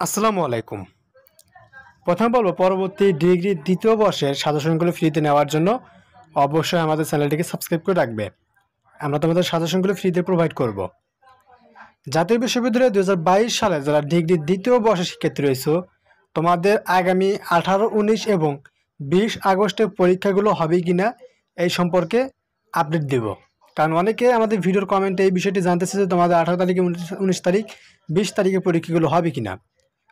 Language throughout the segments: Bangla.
আসসালামু আলাইকুম। প্রথমে বলবো পরবর্তী ডিগ্রি দ্বিতীয় বর্ষের সাজেশনগুলো ফ্রিতে নেওয়ার জন্য অবশ্যই আমাদের চ্যানেলটিকে সাবস্ক্রাইব করে রাখবে। আমরা তোমাদের সাজেশনগুলো ফ্রিতে প্রোভাইড করব। জাতীয় বিশ্ববিদ্যালয়ে 2022 সালে যারা ডিগ্রি দ্বিতীয় বর্ষের শিক্ষার্থী রয়েছে তোমাদের আগামী 18, 19 এবং 20 আগস্টের পরীক্ষাগুলো হবে কিনা এই সম্পর্কে আপডেট দেব। কারণ অনেকে আমাদের ভিডিওর কমেন্টে এই বিষয়টি জানতেছে যে তোমাদের 18 তারিখে 19 তারিখ 20 তারিখে পরীক্ষাগুলো হবে কিনা।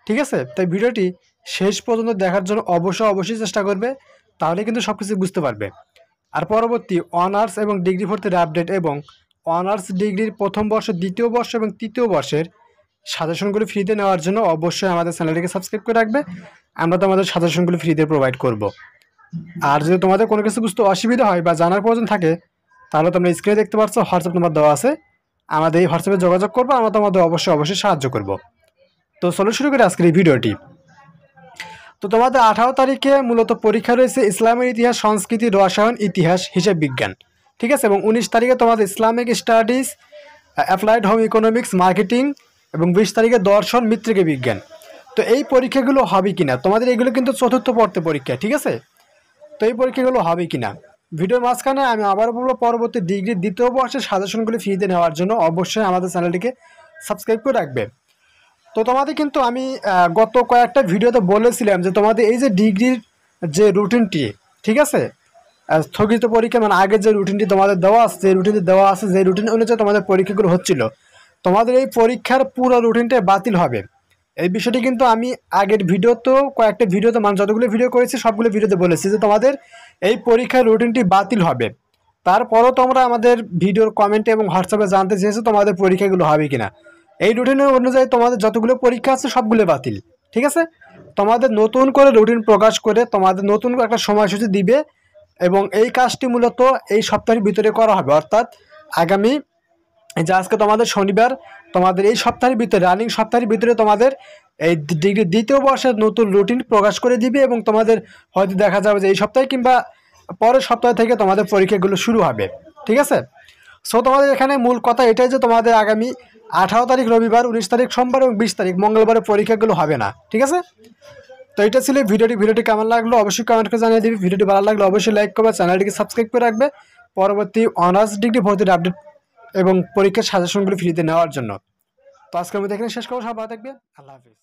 ঠিক আছে, তাই ভিডিওটি শেষ পর্যন্ত দেখার জন্য অবশ্যই চেষ্টা করবে, তাহলে কিন্তু সব কিছু বুঝতে পারবে। আর পরবর্তী অনার্স এবং ডিগ্রি ভর্তির আপডেট এবং অনার্স ডিগ্রির প্রথম বর্ষ, দ্বিতীয় বর্ষ এবং তৃতীয় বর্ষের সাজেশনগুলো ফ্রিতে নেওয়ার জন্য অবশ্যই আমাদের চ্যানেলটিকে সাবস্ক্রাইব করে রাখবে। আমরা তোমাদের সাজেশনগুলো ফ্রিতে প্রোভাইড করব। আর যদি তোমাদের কোনো কিছু বুঝতে অসুবিধা হয় বা জানার প্রয়োজন থাকে, তাহলে তোমরা স্ক্রিনে দেখতে পাচ্ছ হোয়াটসঅ্যাপ নাম্বার দেওয়া আছে, আমাদের এই হোয়াটসঅ্যাপে যোগাযোগ করবো, আমরা তোমাদের অবশ্যই সাহায্য করব। তো চলো শুরু করি আজকের এই ভিডিওটি। তো তোমাদের 18 তারিখে মূলত পরীক্ষা রয়েছে ইসলামের ইতিহাস, সংস্কৃতি, রসায়ন, ইতিহাস, হিসাব বিজ্ঞান। ঠিক আছে, এবং 19 তারিখে তোমাদের Islamic studies, applied home economics, marketing এবং 20 তারিখে দর্শন, মৃত্তিকা বিজ্ঞান। তো এই পরীক্ষাগুলো হবে কিনা, তোমাদের এগুলো কিন্তু চতুর্থ পর্তে পরীক্ষা। ঠিক আছে, তো এই পরীক্ষাগুলো হবে কিনা ভিডিওর মাঝখানে আমি আবার বলবো, পরবর্তী ডিগ্রি দ্বিতীয় বর্ষের সাজেশনগুলি ফ্রিতে নেওয়ার জন্য অবশ্যই আমাদের চ্যানেলটিকে সাবস্ক্রাইব করে রাখবে। তো তোমাদের কিন্তু আমি গত কয়েকটা ভিডিওতে বলেছিলাম যে তোমাদের এই যে ডিগ্রির যে রুটিনটি, ঠিক আছে, স্থগিত পরীক্ষা মানে আগের যে রুটিনটি তোমাদের দেওয়া আছে, যে রুটিনটি দেওয়া আছে, যে রুটিন অনুযায়ী তোমাদের পরীক্ষাগুলো হচ্ছিল, তোমাদের এই পরীক্ষার পুরো রুটিনটা বাতিল হবে। এই বিষয়টি কিন্তু আমি আগের ভিডিওতেও কয়েকটা ভিডিওতে, মানে যতগুলো ভিডিও করেছি সবগুলো ভিডিওতে বলেছি যে তোমাদের এই পরীক্ষার রুটিনটি বাতিল হবে। তারপরও তোমরা আমাদের ভিডিওর কমেন্টে এবং হোয়াটসঅ্যাপে জানতে চেয়েছো তোমাদের পরীক্ষাগুলো হবে কিনা। এই রুটিনের অনুযায়ী তোমাদের যতগুলো পরীক্ষা আছে সবগুলো বাতিল। ঠিক আছে, তোমাদের নতুন করে রুটিন প্রকাশ করে তোমাদের নতুন একটা সময়সূচি দিবে, এবং এই কাজটি মূলত এই সপ্তাহের ভিতরে করা হবে। অর্থাৎ আগামী, যে আজকে তোমাদের শনিবার, তোমাদের এই সপ্তাহের ভিতরে, রানিং সপ্তাহের ভিতরে তোমাদের এই ডিগ্রি দ্বিতীয় বর্ষের নতুন রুটিন প্রকাশ করে দিবে, এবং তোমাদের হয়তো দেখা যাবে যে এই সপ্তাহে কিংবা পরের সপ্তাহ থেকে তোমাদের পরীক্ষাগুলো শুরু হবে। ঠিক আছে, সো তোমাদের এখানে মূল কথা এটাই যে তোমাদের আগামী 18 তারিখ রবিবার, 19 তারিখ সোমবার এবং 20 তারিখ মঙ্গলবারে পরীক্ষাগুলো হবে না। ঠিক আছে, তো এটা ছিল ভিডিওটি কেমন লাগলো অবশ্যই কমেন্ট করে জানিয়ে দিবি। ভিডিওটি ভালো লাগলে অবশ্যই লাইক করবে, চ্যানেলটিকে সাবস্ক্রাইব করে রাখবে পরবর্তী অনার্স ডিগ্রি ভর্তির আপডেট এবং পরীক্ষার সাজেশনগুলো ফ্রিতে নেওয়ার জন্য। তো আজকের মধ্যে এখানে শেষ করবো। সব ভালো থাকবে, আল্লাহ হাফিজ।